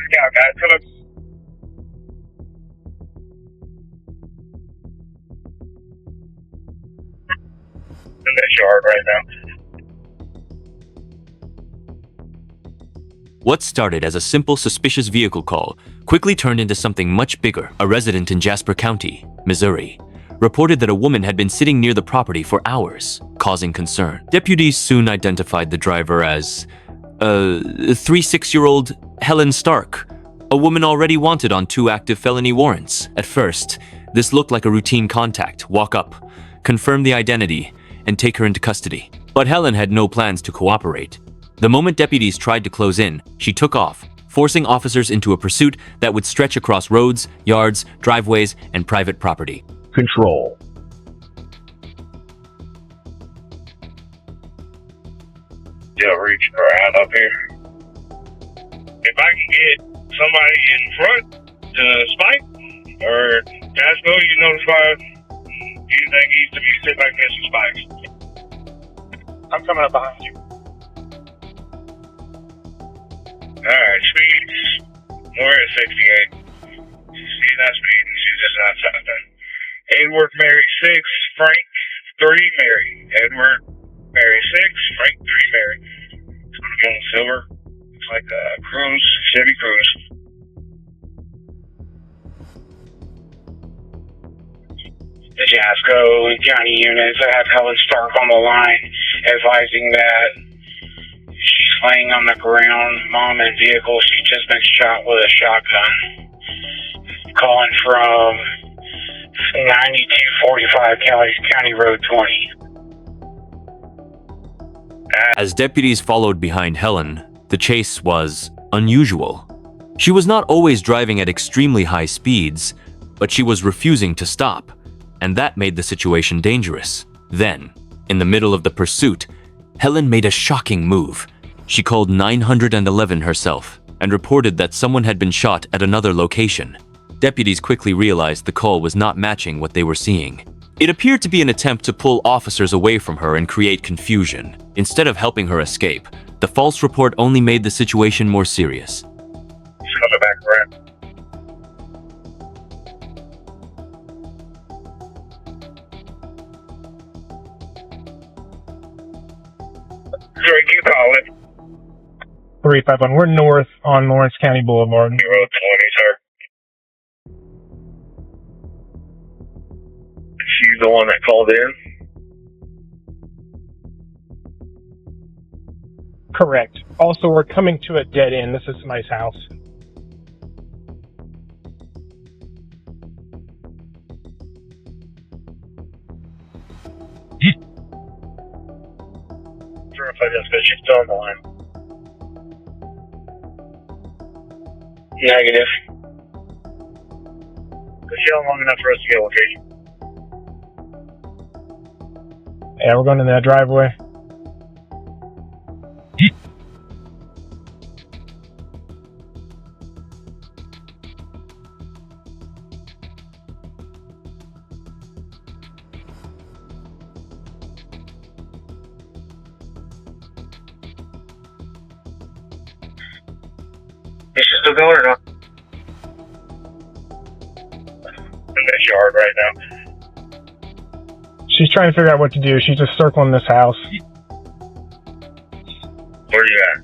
Scout, guys. Come up. In this yard right now. What started as a simple suspicious vehicle call quickly turned into something much bigger. A resident in Jasper County, Missouri, reported that a woman had been sitting near the property for hours, causing concern. Deputies soon identified the driver as 36-year-old Helen Stark, a woman already wanted on 2 active felony warrants. At first, this looked like a routine contact, walk up, confirm the identity, and take her into custody. But Helen had no plans to cooperate. The moment deputies tried to close in, she took off, forcing officers into a pursuit that would stretch across roads, yards, driveways, and private property. Control. Still reaching around up here. If I can get somebody in front to spike, or Jasper, you notify, you think he's to be sit back there some spikes. I'm coming up behind you. Alright, speeds. We're at 68. She's not speeding, she's just not stopping. Edward, Mary 6, Frank 3, Mary. Edward, Mary 6, Frank 3, Mary. It's gonna be on silver. It's like a Cruise, Chevy Cruise. The Jasper County units have Helen Stark on the line, advising that she's laying on the ground, mom in vehicle. She's just been shot with a shotgun. Calling from 9245 County Road 20. As deputies followed behind Helen, the chase was unusual. She was not always driving at extremely high speeds, but she was refusing to stop, and that made the situation dangerous. Then, in the middle of the pursuit, Helen made a shocking move. She called 911 herself and reported that someone had been shot at another location. Deputies quickly realized the call was not matching what they were seeing. It appeared to be an attempt to pull officers away from her and create confusion. Instead of helping her escape, the false report only made the situation more serious. She's coming back around. Sorry, keep calling. 351. We're north on Lawrence County Boulevard. Road 20, sir. She's the one that called in? Correct. Also, we're coming to a dead end. This is somebody's house. Sure, if I just because she's still on the line. Negative. Because she held long enough for us to get a location. Yeah, we're going in that driveway. Is she still going or not? In this yard right now. She's trying to figure out what to do. She's just circling this house. Where are you at?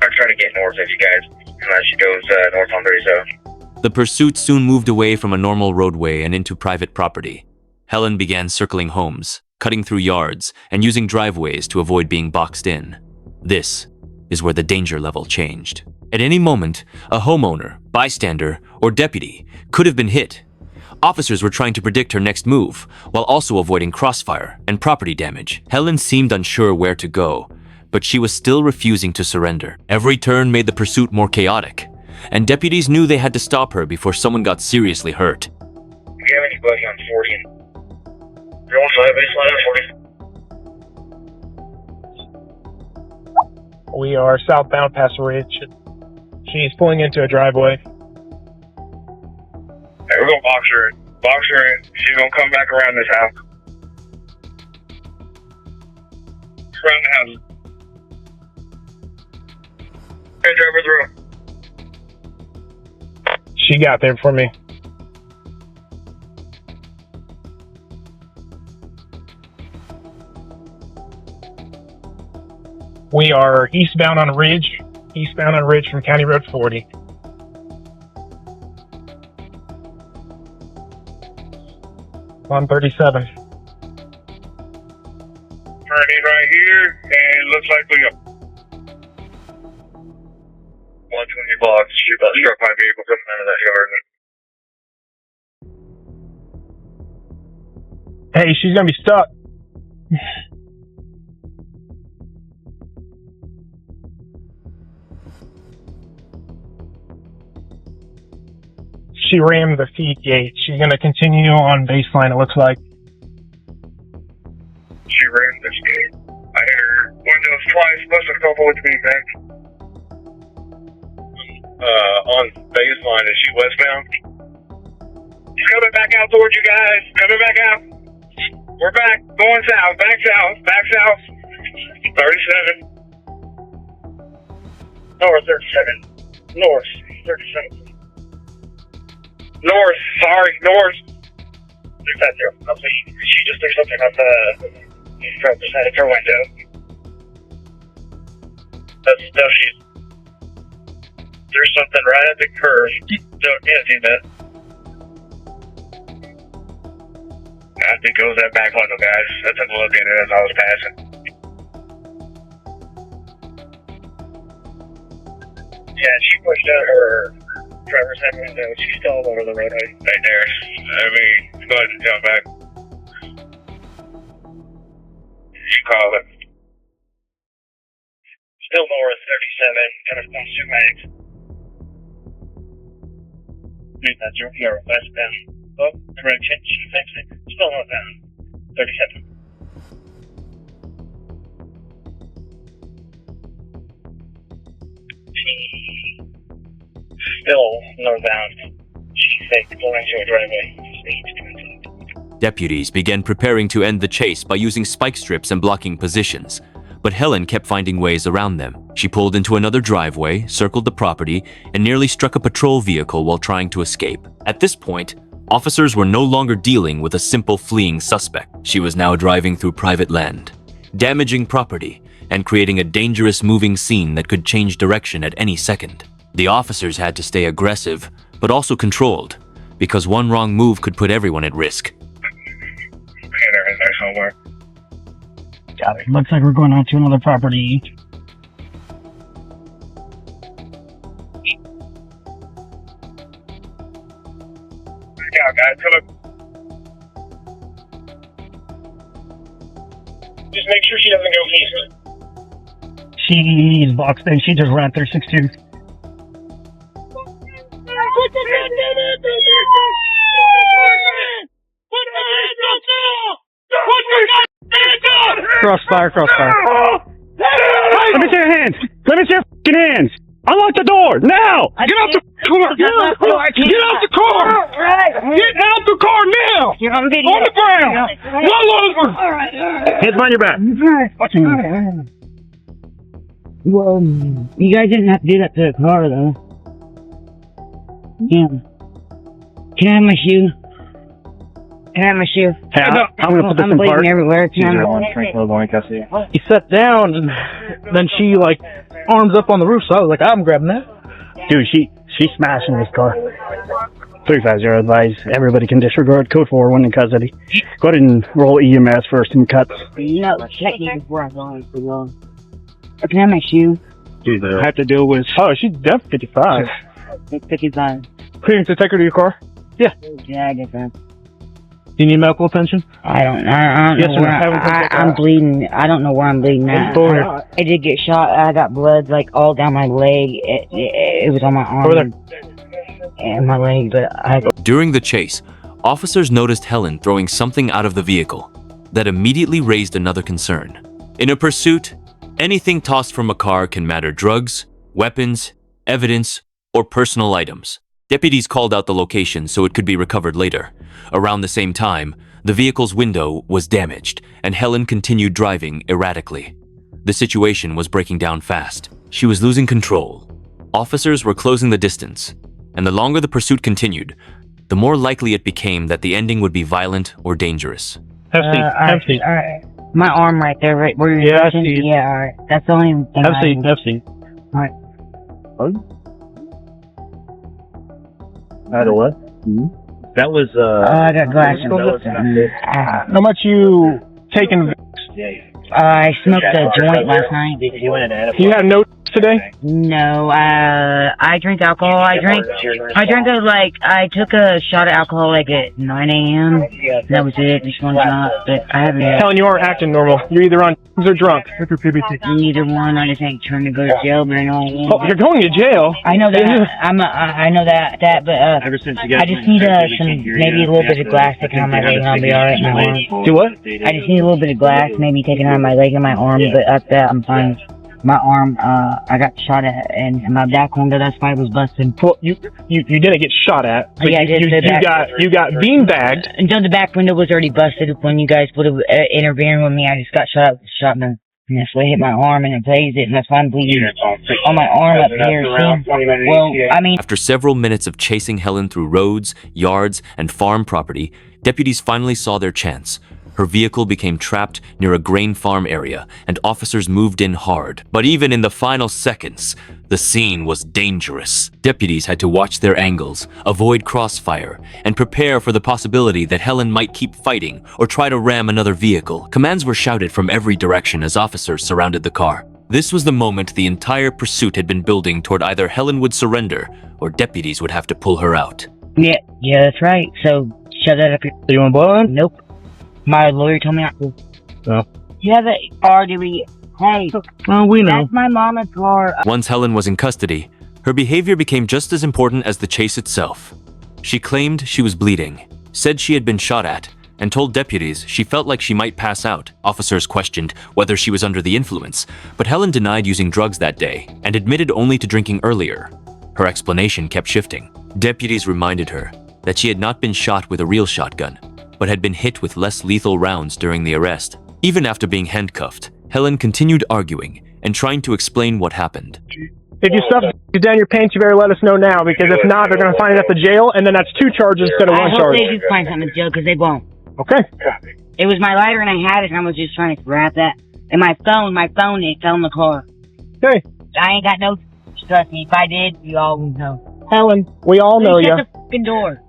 I'm trying to get north of you guys. Unless she goes north on 37. The pursuit soon moved away from a normal roadway and into private property. Helen began circling homes, cutting through yards, and using driveways to avoid being boxed in. This is where the danger level changed. At any moment, a homeowner, bystander, or deputy could have been hit. Officers were trying to predict her next move, while also avoiding crossfire and property damage. Helen seemed unsure where to go, but she was still refusing to surrender. Every turn made the pursuit more chaotic, and deputies knew they had to stop her before someone got seriously hurt. Do you have anybody on 40? You're also at baseline on 40? We are southbound past Ridge. She's pulling into a driveway. Hey, we're gonna box her in. Box her in. She's gonna come back around this house. Around the house. Hey, driver through. She got there for me. We are eastbound on Ridge from County Road 40. 137. Turning right here, and looks like we got 120 blocks. She about struck my vehicle coming out of that yard. Hey, she's gonna be stuck. She rammed the feed gate. She's gonna continue on baseline, it looks like. She ran this gate. I hit her windows twice, busted a couple with me, man. On baseline, is she westbound? She's coming back out towards you guys. Coming back out. We're back. Going south. Back south. Back south. 37. North 37. North 37. North. Sorry. North. There's that there. She just threw something up from the side of her window. There's something right at the curve. Don't see that. I think it was that back window, guys. I took a look at it as I was passing. Yeah, she pushed out her driver's side window. She's still all over the roadway. Right there. I mean, go ahead and jump back. She called it. Still north 37, got a constant max. That's your here, westbound. Oh, correction, she fixed it. Still northbound. 37. Still northbound. She faked going into a driveway. Deputies began preparing to end the chase by using spike strips and blocking positions, but Helen kept finding ways around them. She pulled into another driveway, circled the property, and nearly struck a patrol vehicle while trying to escape. At this point, officers were no longer dealing with a simple fleeing suspect. She was now driving through private land, damaging property, and creating a dangerous moving scene that could change direction at any second. The officers had to stay aggressive, but also controlled, because one wrong move could put everyone at risk. Hit her in there somewhere. Got it. Looks like we're going on to another property. Yeah, guys, come up. Just make sure she doesn't go east. She's boxed in. She just ran through 6-2. Crossfire. Let me see your hands. Let me see your fucking hands. Unlock the door now. Get out the car. Get out the car. Get out the car now. On the ground. Roll over. Hands behind your back. Well, you guys didn't have to do that to the car, though. Yeah. Can I have my shoe? I'm gonna put this in bleeding park. everywhere. He sat down and then she arms up on the roof, so I was like, I'm grabbing that. Dude, she smashing this car. 350 advise. Everybody can disregard code 4 when in custody. Go ahead and roll EMS for some cuts. No, check me before I go in for long. Can I have my shoe? Dude, I have to deal with. Oh, she's def 55. 55. Clearance to take her to your car? Yeah. Yeah, I get that. Do you need medical attention? I don't Yes, know sir. where I'm bleeding. I don't know where I'm bleeding at. I did get shot. I got blood like all down my leg. It was on my arm. Over there. And my leg, but During the chase, officers noticed Helen throwing something out of the vehicle that immediately raised another concern. In a pursuit, anything tossed from a car can matter: drugs, weapons, evidence, or personal items. Deputies called out the location so it could be recovered later. Around the same time, the vehicle's window was damaged, and Helen continued driving erratically. The situation was breaking down fast. She was losing control, Officers were closing the distance, and the longer the pursuit continued, the more likely it became that the ending would be violent or dangerous. Have a seat. Have a seat. Alright. My arm right there, right where you're Yeah, I touching? see it. Yeah, alright. That's the only thing Have a seat. Have a seat. Alright. Out of what? That was, I got glasses. How much you taking? I smoked a joint last night. You have no today? No, I drink alcohol. I took a shot of alcohol like at 9 a.m. That was it, just one shot, but I haven't had Helen, you aren't acting normal. You're either on or drunk. either one. I just ain't trying to go to jail, but I know I am. Oh, you're going to jail? I know that. I know that, but I just need maybe a little bit of glass taken out of my leg and I'll be alright. My arm. do what? I just need a little bit of glass maybe taken out of my leg and my arm, but after that I'm fine. My arm, I got shot at, and my back window, that's why it was busted. Well, you didn't get shot at. But Yeah, I did. You got beanbagged. Until the back window was already busted when you guys would have intervened with me. I just got shot with a shotgun. And that's why I hit my arm and it blazed it, and that's why I'm bleeding on my arm up here. See? Well, I mean, After several minutes of chasing Helen through roads, yards, and farm property, deputies finally saw their chance. Her vehicle became trapped near a grain farm area, and officers moved in hard. But even in the final seconds, the scene was dangerous. Deputies had to watch their angles, avoid crossfire, and prepare for the possibility that Helen might keep fighting or try to ram another vehicle. Commands were shouted from every direction as officers surrounded the car. This was the moment the entire pursuit had been building toward either Helen would surrender or deputies would have to pull her out. yeah, that's right. So, shut that up. Do you want to blow on? Nope. My lawyer told me not to. Oh. Yeah, hey, Well, we know. that's my mama's car. Once Helen was in custody, her behavior became just as important as the chase itself. She claimed she was bleeding, said she had been shot at, and told deputies she felt like she might pass out. Officers questioned whether she was under the influence, but Helen denied using drugs that day and admitted only to drinking earlier. Her explanation kept shifting. Deputies reminded her that she had not been shot with a real shotgun, but had been hit with less lethal rounds during the arrest. Even after being handcuffed, Helen continued arguing and trying to explain what happened. If you stuff down your pants, you better let us know now, because if not, they're going to find it at the jail, and then that's 2 charges instead of 1 I charge. hope they do find something in jail, because they won't. Okay. It was my lighter and I had it and I was just trying to grab that. And my phone, it fell in the car. Okay. I ain't got no trust me. If I did, you all would know. Helen, we all know you. Shut the fucking door.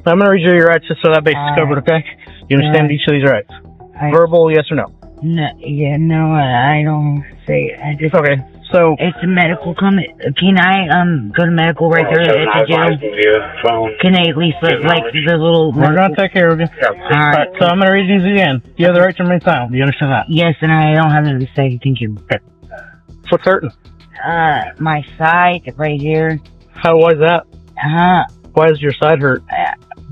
I'm going to read you your rights just so that base is covered, okay? You understand each of these rights? Verbal, yes or no? No, I don't say it. I just... Okay, so... It's a medical comment. Can I, go to medical right there at the jail? Can they at least, like the little... We're going to take care of you. Alright, so I'm going to read these again. You have the right to remain silent. Do you understand that? Yes, and I don't have anything to say. Thank you. Okay. What's hurting? My side, right here. Why is that? Why does your side hurt?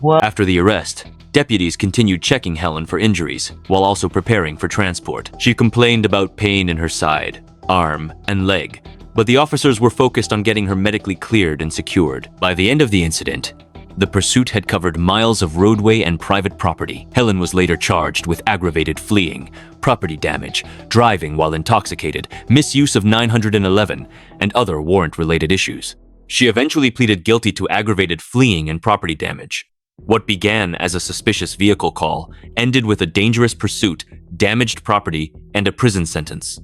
Well... After the arrest, deputies continued checking Helen for injuries, while also preparing for transport. She complained about pain in her side, arm, and leg, but the officers were focused on getting her medically cleared and secured. By the end of the incident, the pursuit had covered miles of roadway and private property. Helen was later charged with aggravated fleeing, property damage, driving while intoxicated, misuse of 911, and other warrant-related issues. She eventually pleaded guilty to aggravated fleeing and property damage. What began as a suspicious vehicle call ended with a dangerous pursuit, damaged property, and a prison sentence.